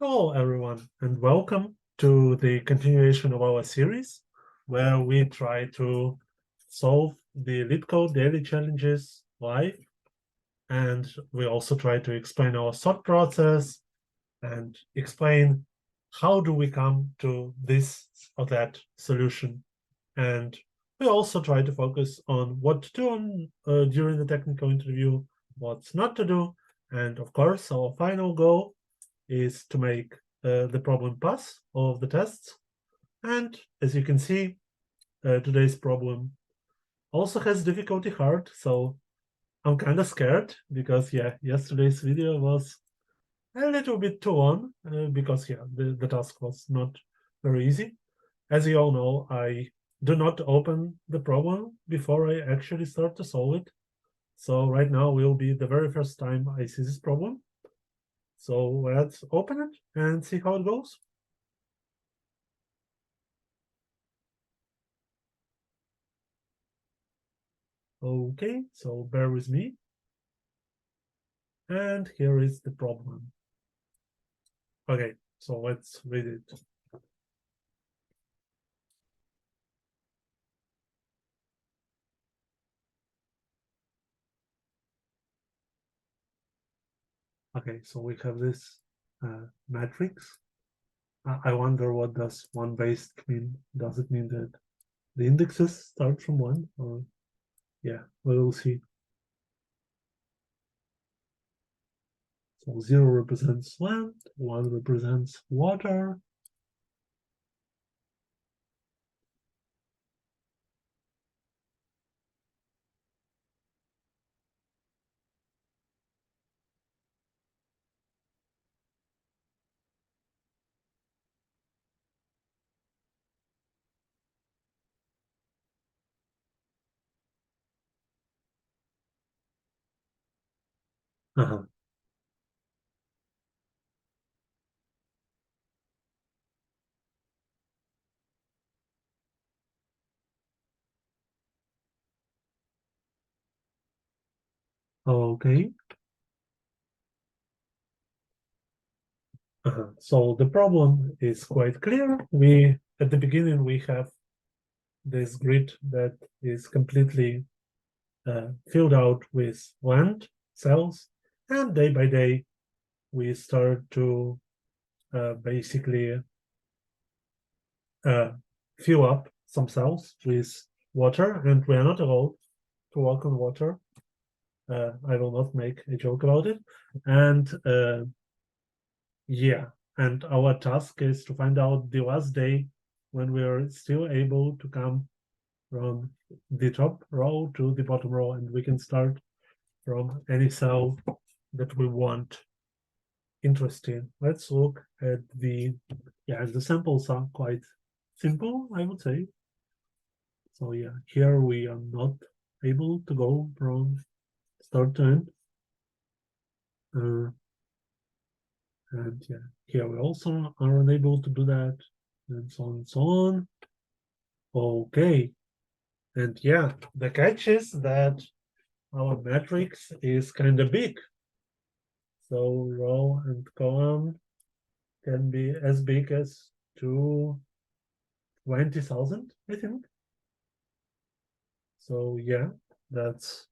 Hello, everyone, and welcome to the continuation of our series where we try to solve the LeetCode daily challenges live. And we also try to explain our thought process and explain how do we come to this or that solution. And we also try to focus on what to do during the technical interview, what's not to do. And of course, our final goal is to make the problem pass all of the tests. And as you can see, today's problem also has difficulty hard. So I'm kind of scared because, yeah, yesterday's video was a little bit too long because, yeah, the task was not very easy. As you all know, I do not open the problem before I actually start to solve it. So right now will be the very first time I see this problem. So let's open it and see how it goes. Okay, so bear with me. And here is the problem. Okay, so let's read it. Okay, so we have this matrix. I wonder what does one based mean? Does it mean that the indexes start from one? Or yeah, we'll see. So 0 represents land, 1 represents water. Uh-huh. Okay. So the problem is quite clear. At the beginning, we have this grid that is completely filled out with land cells, and day by day we start to basically fill up some cells with water, and we are not allowed to walk on water. I will not make a joke about it. And yeah, and our task is to find out the last day when we are still able to come from the top row to the bottom row, and we can start from any cell that we want. Interesting. Let's look at the samples are quite simple, I would say. So yeah, here we are not able to go from start to end. And yeah, here we also are unable to do that, and so on and so on. Okay. And yeah, the catch is that our matrix is kind of big. So row and column can be as big as 20,000, I think. So yeah, that's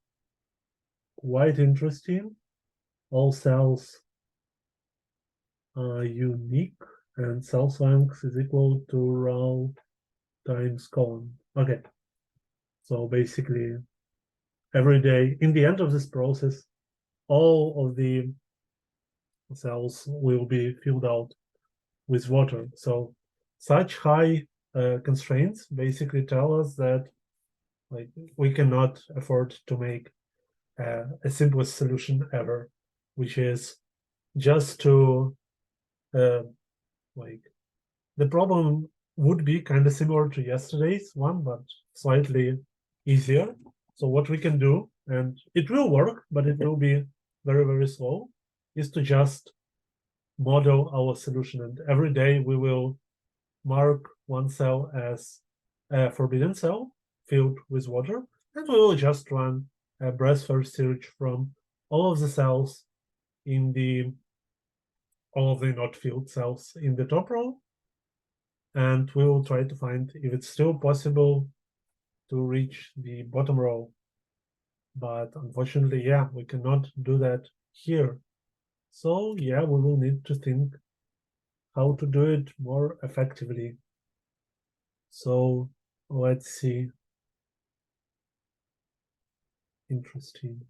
quite interesting. All cells are unique, and cell length is equal to row times column. Okay, so basically every day, in the end of this process, all of the cells will be filled out with water. So such high constraints basically tell us that like we cannot afford to make a simplest solution ever, which is just to like the problem would be kind of similar to yesterday's one, but slightly easier. So what we can do, and it will work, but it will be very, very slow, is to just model our solution. And every day we will mark one cell as a forbidden cell filled with water, and we will just run a breadth first search from all of the cells in the all of the not filled cells in the top row. And we will try to find if it's still possible to reach the bottom row. But unfortunately, yeah, we cannot do that here. So yeah, we will need to think how to do it more effectively. So let's see. Interesting.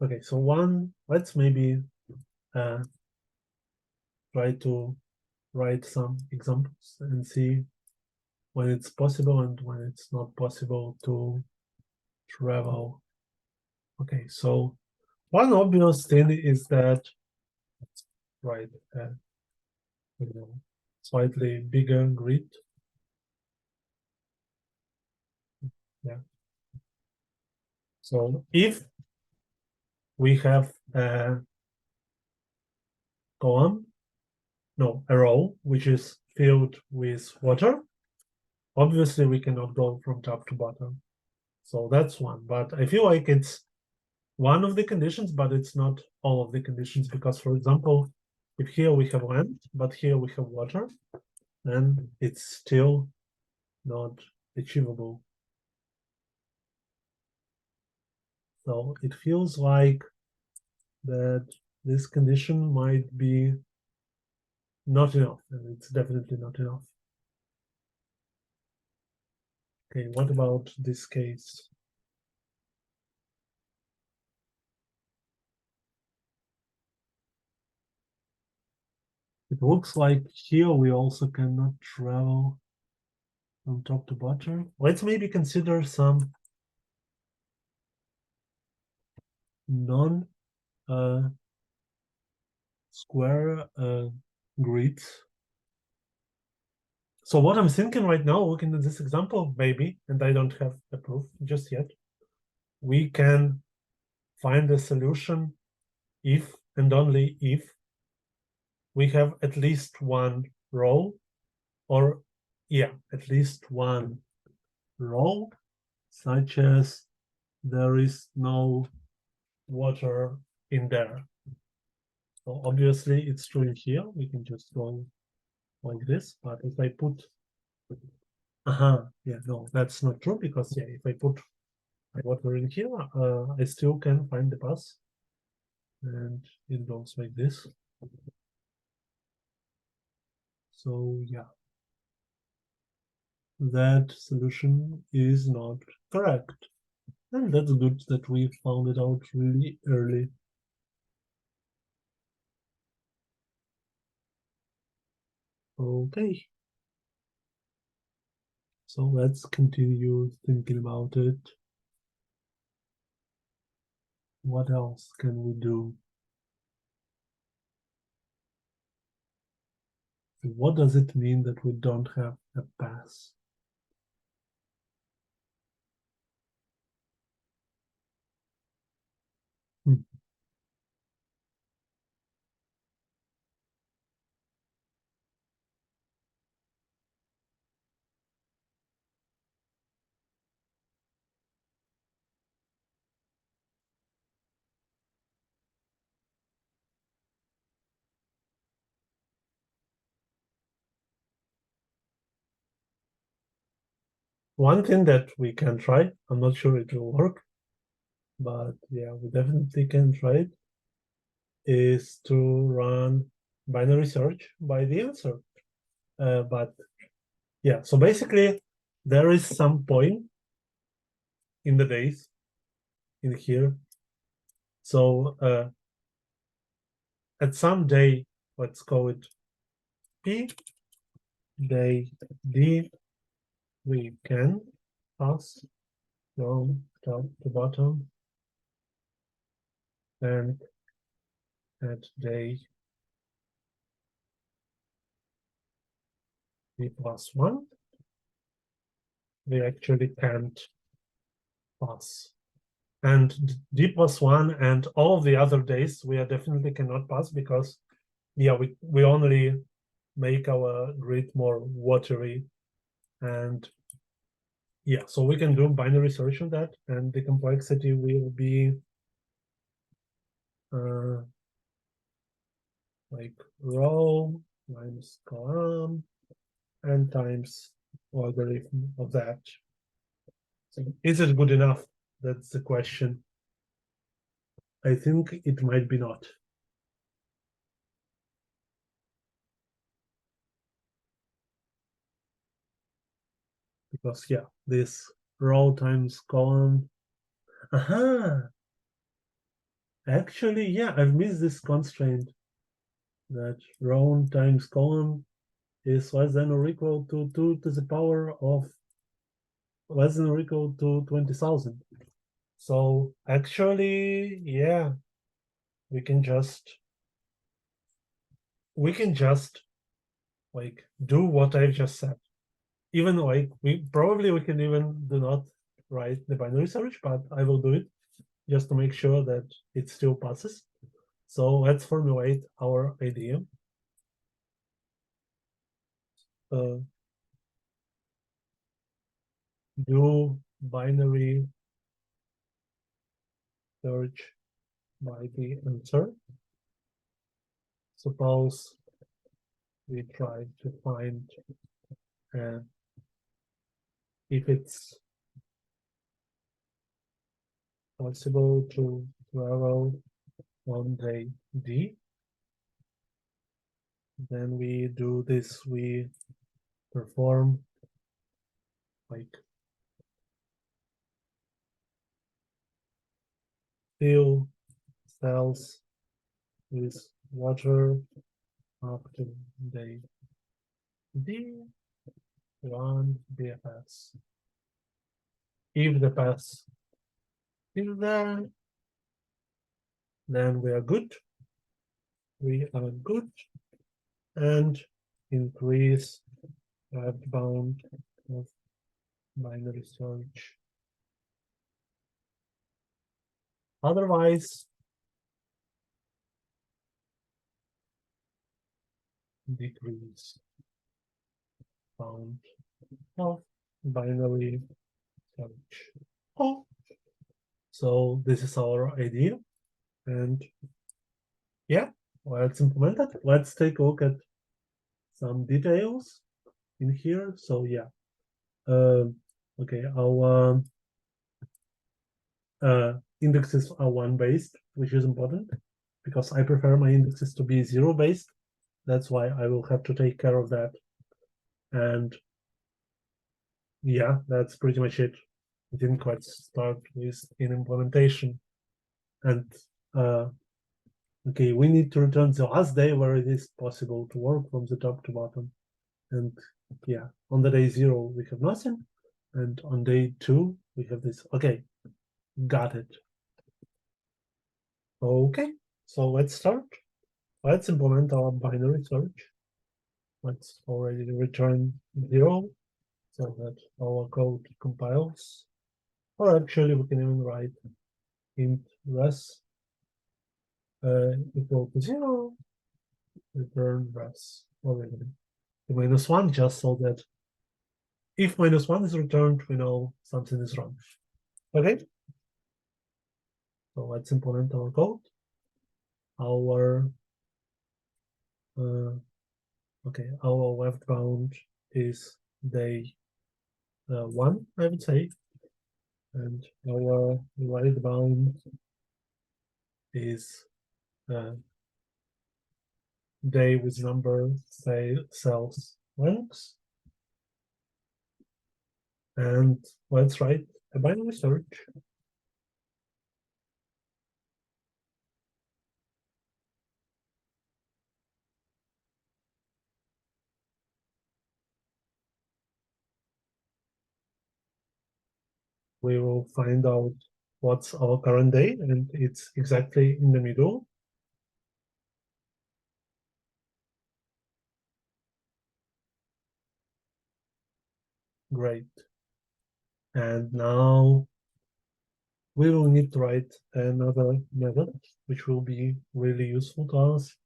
Okay, so let's maybe try to write some examples and see when it's possible and when it's not possible to travel. Okay, so one obvious thing is that, right, you know, slightly bigger grid. Yeah. So if we have a column, no, a row, which is filled with water, obviously we cannot go from top to bottom. So that's one, but I feel like it's one of the conditions, but it's not all of the conditions, because, for example, if here we have land, but here we have water, then it's still not achievable. So it feels like that this condition might be not enough, and it's definitely not enough. Okay, what about this case? It looks like here we also cannot travel from top to bottom. Let's maybe consider some non square grids. So what I'm thinking right now, looking at this example, maybe, and I don't have the proof just yet, we can find a solution if and only if we have at least one row, or yeah, at least one row, such as there is no water in there. So obviously it's true here. We can just go like this, but if I put, yeah, no, that's not true, because yeah, if I put water in here, I still can find the path, and it goes like this. So yeah, that solution is not correct. And that's good that we found it out really early. Okay. So let's continue thinking about it. What else can we do? What does it mean that we don't have a pass? One thing that we can try, I'm not sure it will work, but yeah, we definitely can try it, is to run binary search by the answer. But yeah, so basically there is some point in the days in here. So at some day, let's call it P, day D, we can pass from top to bottom, and at day D+1, we actually can't pass. And D+1 and all the other days we are definitely cannot pass, because yeah, we only make our grid more watery, and Yeah, so we can do binary search on that, and the complexity will be like row minus column and times logarithm of that. So is it good enough? That's the question. I think it might be not. Because yeah, this row times column. Aha! Actually, yeah, I've missed this constraint that row times column is less than or equal to 2 to the power of less than or equal to 20,000. So actually, yeah, we can just like do what I've just said. Even like we can even do not write the binary search, but I will do it just to make sure that it still passes. So let's formulate our idea. Do binary search by the answer. Suppose we try to find if it's possible to travel on day D, then we do this, we perform like fill cells with water up to day D, run BFS. If the pass is there, then we are good. We are good. And increase left bound of binary search. Otherwise, decrease bound of binary search. Oh, so this is our idea, and yeah, let's implement it. Let's take a look at some details in here. So yeah, okay, our indexes are one based, which is important because I prefer my indexes to be zero based. That's why I will have to take care of that. And yeah, that's pretty much it. I didn't quite start with in implementation. And okay, we need to return the last day where it is possible to work from the top to bottom. And yeah, on the day 0, we have nothing. And on day 2, we have this. Okay, got it. Okay, so let's start. Let's implement our binary search. Let's already return 0 so that our code compiles. Or actually, we can even write int res equal to 0, return res already. The -1 just so that if -1 is returned, we know something is wrong. Okay, so let's implement our code. Our okay, our left bound is day 1, I would say, and our right bound is day with number, say, cells lengths. And let's write a binary search. We will find out what's our current day, and it's exactly in the middle. Great. And now we will need to write another method, which will be really useful to us,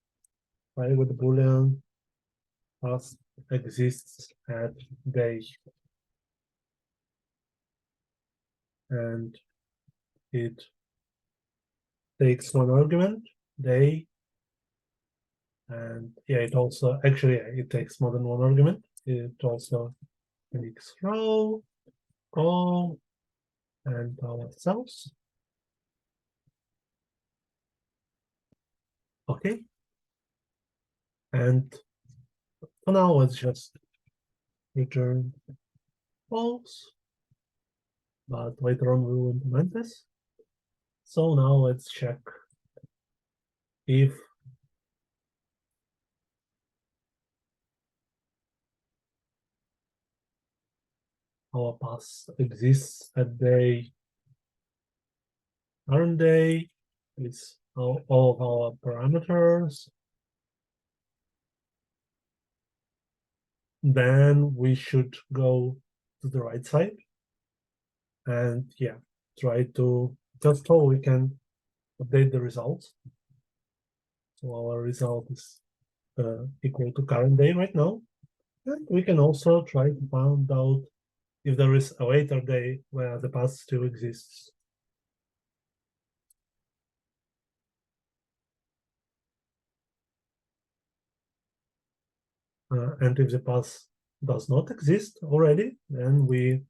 right? With the Boolean as exists at day. and it takes one argument, day, and yeah, it also actually it takes more than one argument. It also takes row, call, and ourselves. Okay, and for now let's just return false, but later on we will implement this. So now let's check if our pass exists at day current day, it's all of our parameters. Then we should go to the right side and yeah, try to just so we can update the results. So our result is equal to current day right now. And we can also try to find out if there is a later day where the path still exists. And if the path does not exist already, then we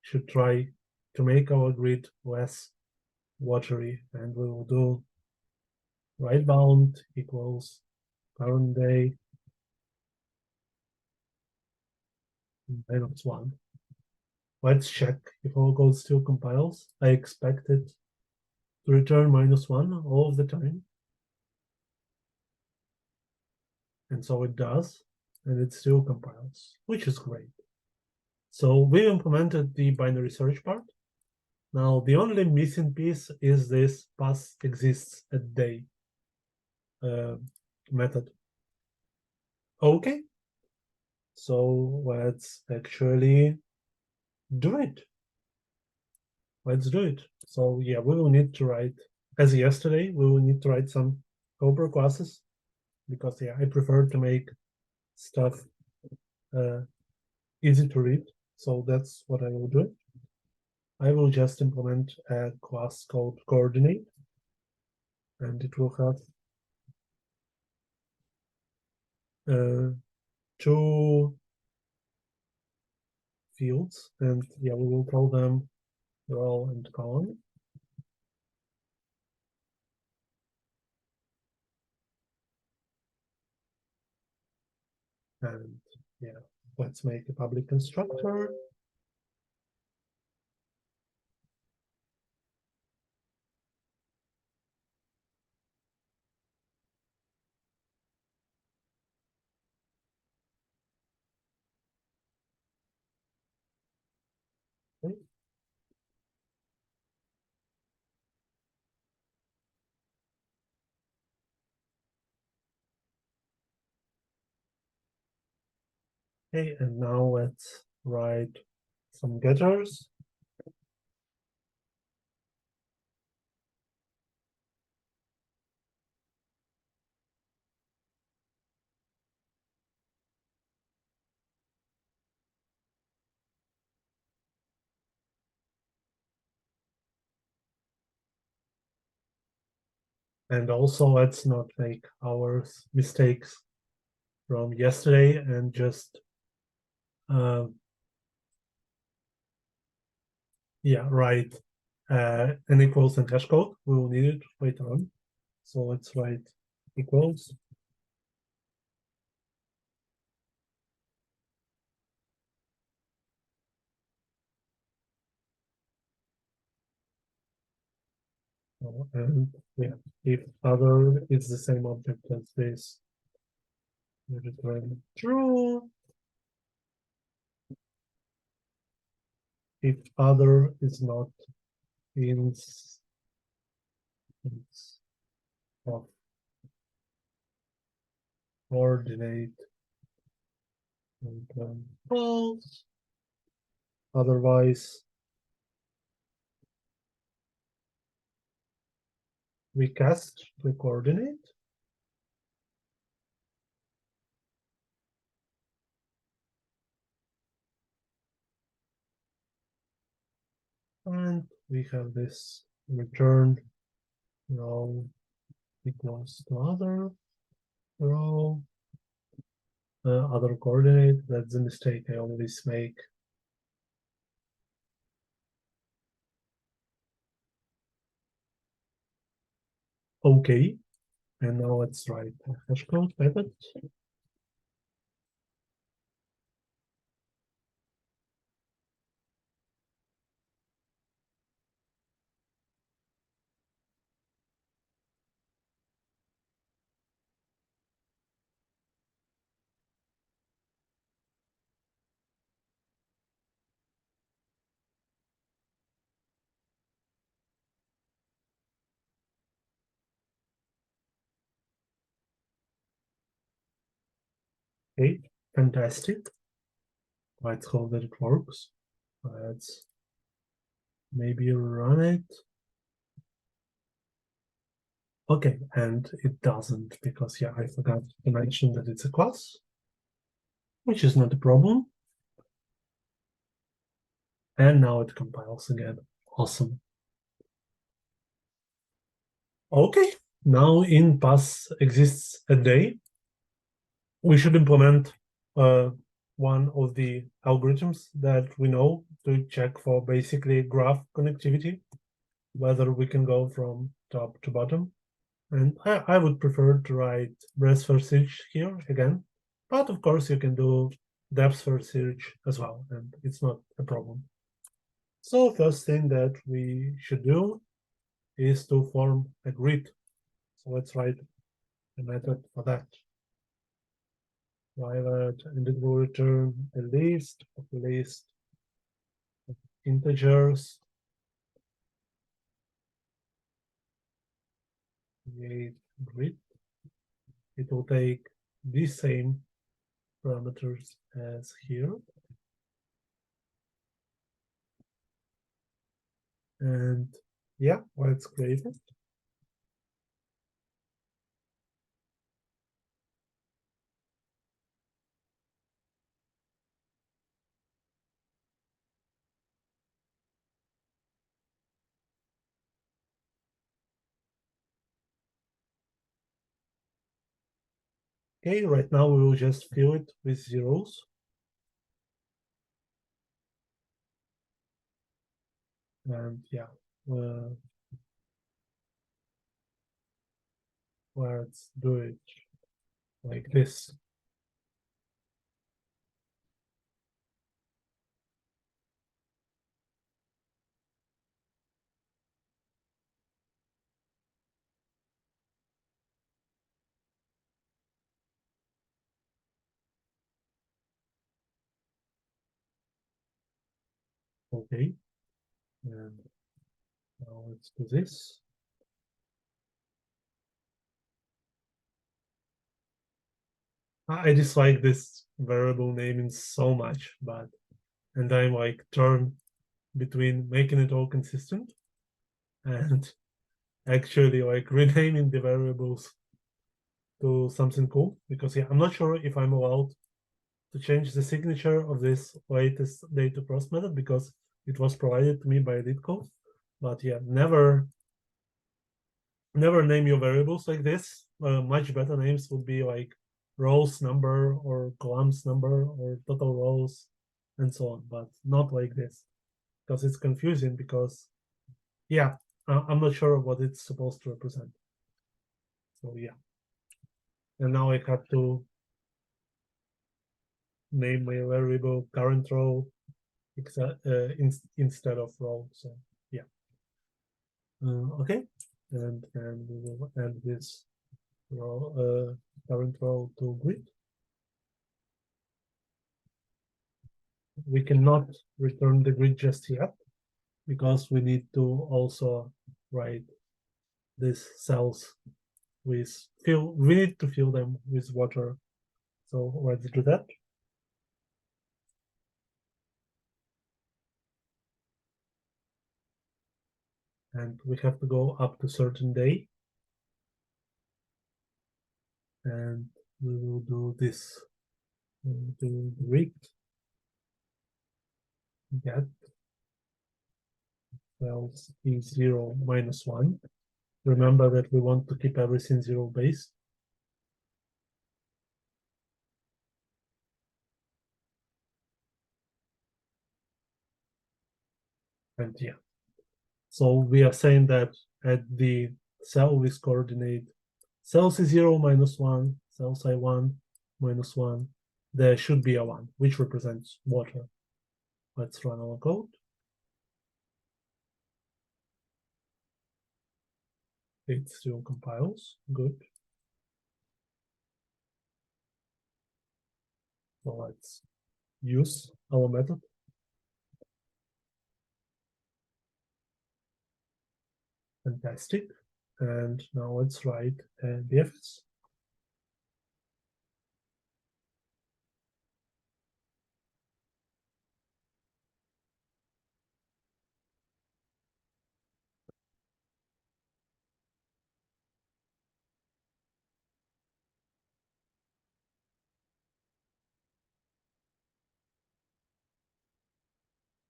should try to make our grid less watery, and we will do right bound equals current day -1. Let's check if our code still compiles. I expect it to return -1 all of the time. And so it does, and it still compiles, which is great. So we implemented the binary search part. Now the only missing piece is this pass exists at day method. Okay, so let's actually do it. Let's do it. So yeah, we will need to write, as yesterday, we will need to write some Cobra classes because yeah, I prefer to make stuff easy to read. So that's what I will do. I will just implement a class called coordinate, and it will have two fields, and yeah, we will call them row and column. And yeah, let's make a public constructor. Okay. Okay, and now let's write some getters. And also let's not make our mistakes from yesterday and just yeah, write an equals and hash code. We will need it later on. So let's write equals. And yeah, if other is the same object as this, we return true. If other is not instance of coordinate, and false. Otherwise, we cast the coordinate. And we have this return row equals to other row, other coordinate. That's the mistake I always make. Okay, and now let's write a hash code method. Okay, fantastic. Let's hope that it works. Let's maybe run it. Okay, and it doesn't because, yeah, I forgot to mention that it's a class, which is not a problem. And now it compiles again. Awesome. Okay, now in pass exists a day. We should implement one of the algorithms that we know to check for basically graph connectivity, whether we can go from top to bottom. And I would prefer to write breadth first search here again, but of course you can do depth first search as well, and it's not a problem. So first thing that we should do is to form a grid. So let's write a method for that. Private, and it will return a list of integers. Create grid. It will take the same parameters as here. And yeah, let's create it. Okay, right now we will just fill it with zeros. And yeah, let's do it like this. Okay, and now let's do this. I dislike this variable naming so much, but and I'm like torn between making it all consistent and actually like renaming the variables to something cool, because yeah, I'm not sure if I'm allowed to change the signature of this latest data cross method because it was provided to me by LeetCode. But yeah, never name your variables like this. Much better names would be like rows number or columns number or total rows and so on, but not like this because it's confusing because yeah, I'm not sure what it's supposed to represent. So yeah, and now I have to name my variable current row instead of row. So yeah, okay, and we will add this row current row to grid. We cannot return the grid just yet because we need to also write these cells with fill. We need to fill them with water. So let's do that. And we have to go up to certain day. And we will do this. We'll do read get cells is 0, -1. Remember that we want to keep everything zero base. And yeah, so we are saying that at the cell with coordinate cells is 0, -1, cells I1, -1, there should be a 1, which represents water. Let's run our code. It still compiles. Good. So let's use our method. Fantastic. And now let's write BFS.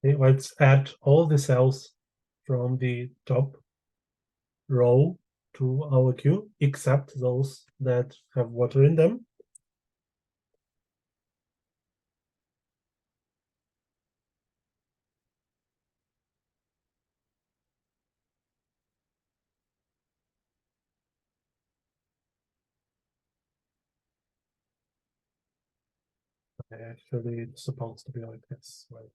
Okay, let's add all the cells from the top row to our queue, except those that have water in them. Actually, it's supposed to be like this, right?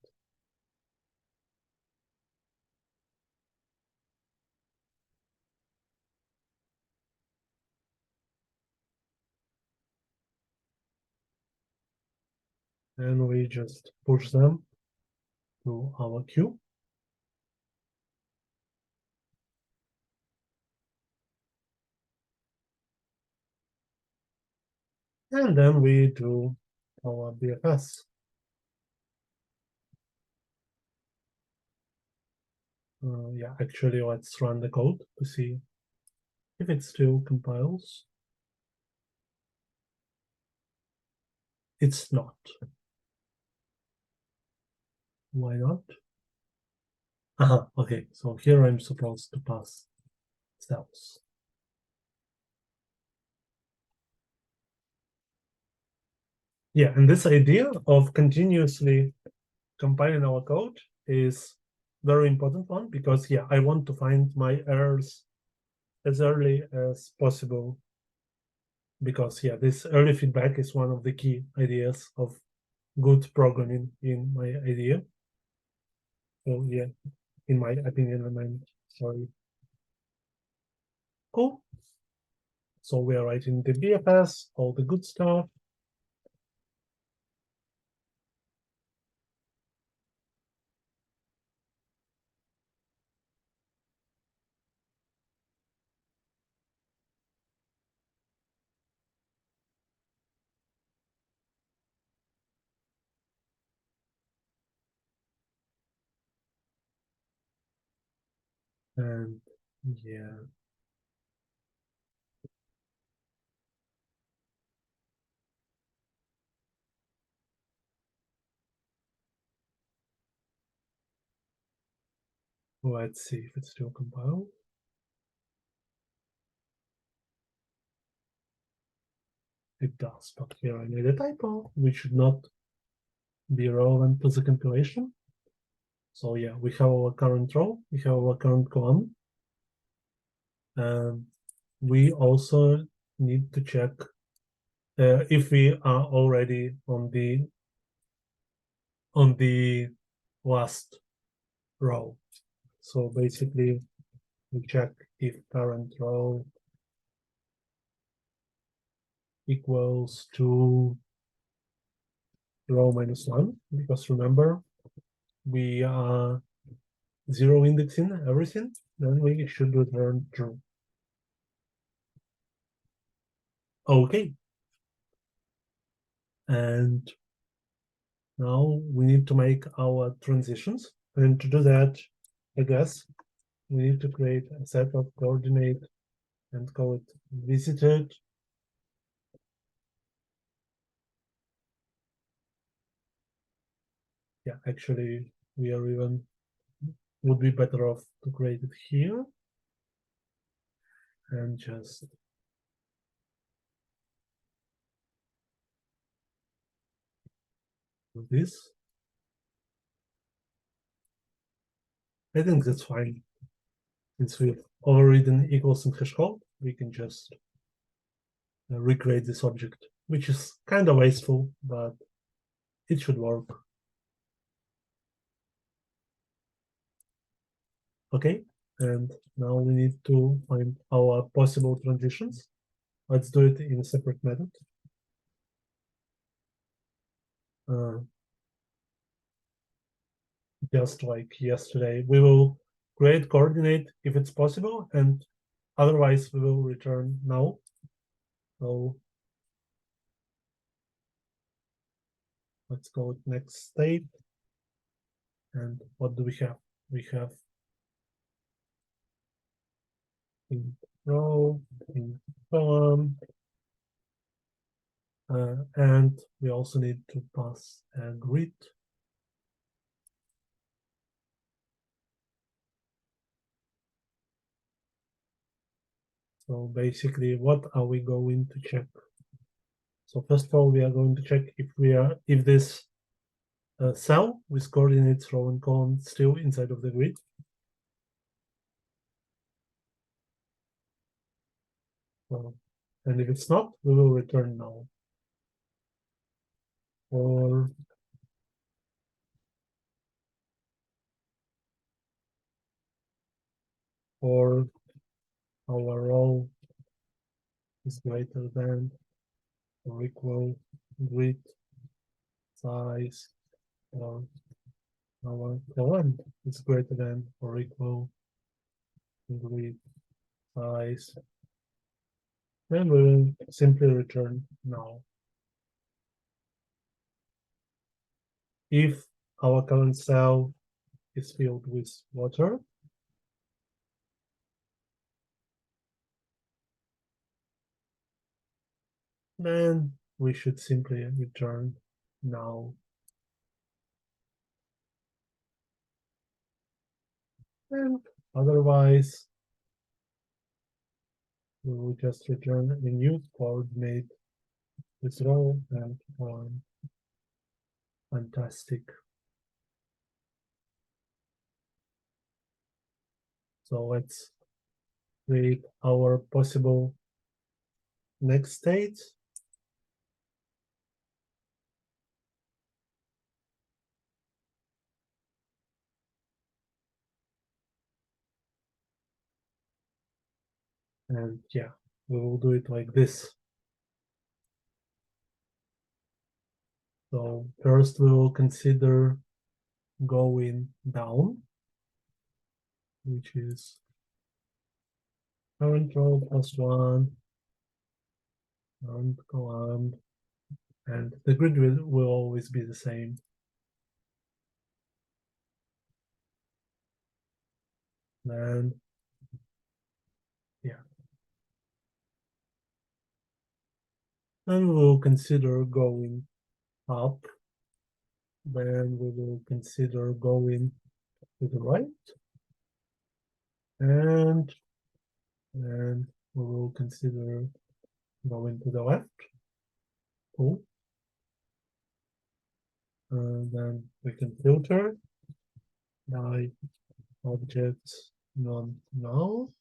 And we just push them to our queue. And then we do our BFS. Yeah, actually, let's run the code to see if it still compiles. It's not. Why not? Okay, so here I'm supposed to pass cells. Yeah, and this idea of continuously compiling our code is very important one, because yeah, I want to find my errors as early as possible, because yeah, this early feedback is one of the key ideas of good programming in my idea. So yeah, in my opinion, I'm sorry. Cool. So we are writing the BFS, all the good stuff. And yeah, let's see if it's still compiled. It does, but here I made a typo, which should not be relevant to the compilation. So yeah, we have our current row, we have our current column. We also need to check if we are already on the last row. So basically, we check if parent row equals to row -1, because remember, we are zero indexing everything, then we should return true. Okay. And now we need to make our transitions. And to do that, I guess we need to create a set of coordinate and call it visited. Yeah, actually, we are even would be better off to create it here and just do this. I think that's fine. Since we've overridden equals and threshold, we can just recreate this object, which is kind of wasteful, but it should work. Okay, and now we need to find our possible transitions. Let's do it in a separate method. Just like yesterday, we will create coordinate if it's possible, and otherwise we will return null. So let's go with next state. And what do we have? We have in row, in column, and we also need to pass a grid. So basically, what are we going to check? So first of all, we are going to check if this cell with coordinates row and column still inside of the grid. And if it's not, we will return null. Or our row is greater than or equal grid size, or our column is greater than or equal grid size. Then we will simply return null. If our current cell is filled with water, then we should simply return null. And otherwise, we will just return a new coordinate with row and column. Fantastic. So let's create our possible next state. And yeah, we will do it like this. So first we will consider going down, which is current row plus one, current column, and the grid will always be the same. And yeah. Then we will consider going up. Then we will consider going to the right. And we will consider going to the left. Cool. And then we can filter by objects non-null.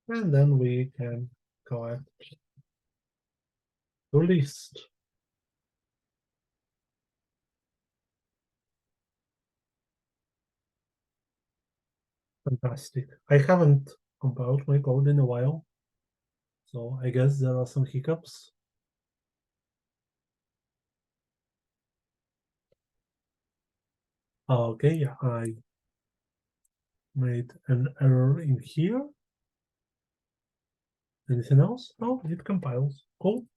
And then we can collect the list. Fantastic. I haven't compiled my code in a while, so I guess there are some hiccups. Okay, yeah, I made an error in here. Anything else? Oh, it compiles. Cool.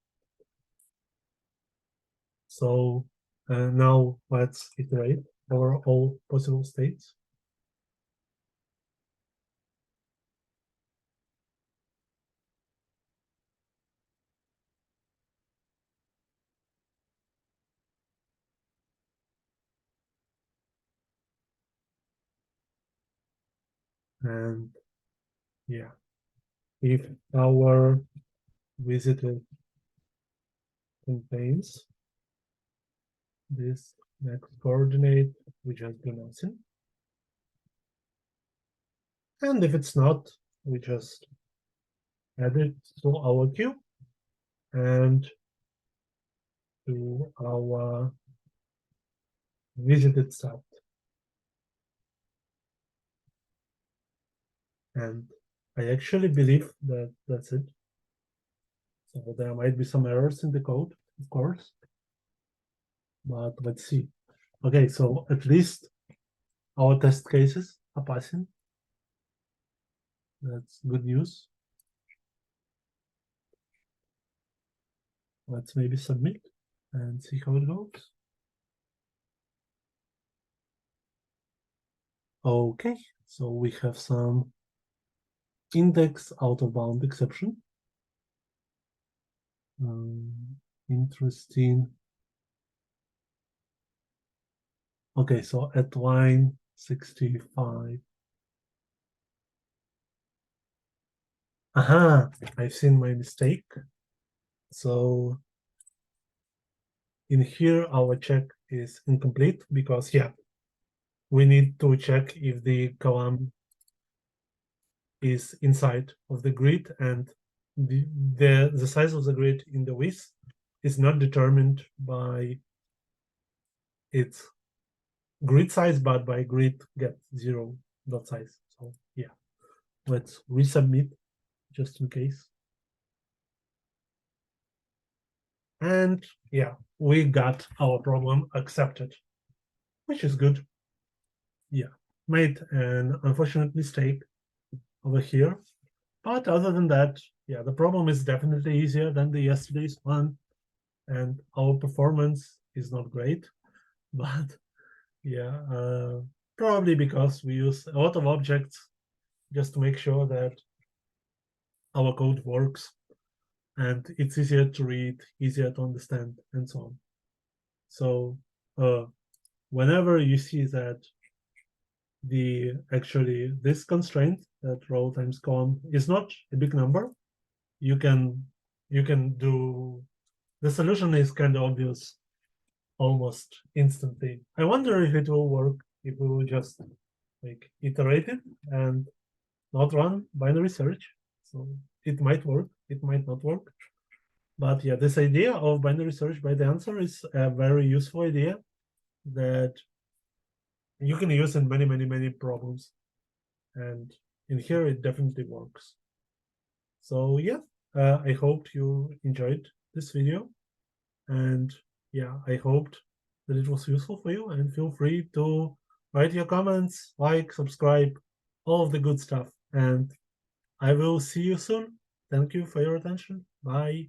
So now let's iterate over all possible states. And yeah, if our visitor contains this next coordinate, we just do nothing. And if it's not, we just add it to our queue and to our visited set. And I actually believe that that's it. So there might be some errors in the code, of course, but let's see. Okay, so at least our test cases are passing. That's good news. Let's maybe submit and see how it goes. Okay, so we have some index out of bound exception. Interesting. Okay, so at line 65. Aha, I've seen my mistake. So in here, our check is incomplete because, yeah, we need to check if the column is inside of the grid, and the size of the grid in the width is not determined by its grid size, but by grid get 0 dot size. So yeah, let's resubmit just in case. And yeah, we got our problem accepted, which is good. Yeah, made an unfortunate mistake over here. But other than that, yeah, the problem is definitely easier than the yesterday's one. And our performance is not great. But yeah, probably because we use a lot of objects just to make sure that our code works. And it's easier to read, easier to understand, and so on. So whenever you see that this constraint that row times column is not a big number, you can do the solution is kind of obvious almost instantly. I wonder if it will work if we will just like iterate it and not run binary search. So it might work, it might not work. But yeah, this idea of binary search by the answer is a very useful idea that you can use in many problems. And in here, it definitely works. So yeah, I hope you enjoyed this video. And yeah, I hoped that it was useful for you. And feel free to write your comments, like, subscribe, all of the good stuff. And I will see you soon. Thank you for your attention. Bye.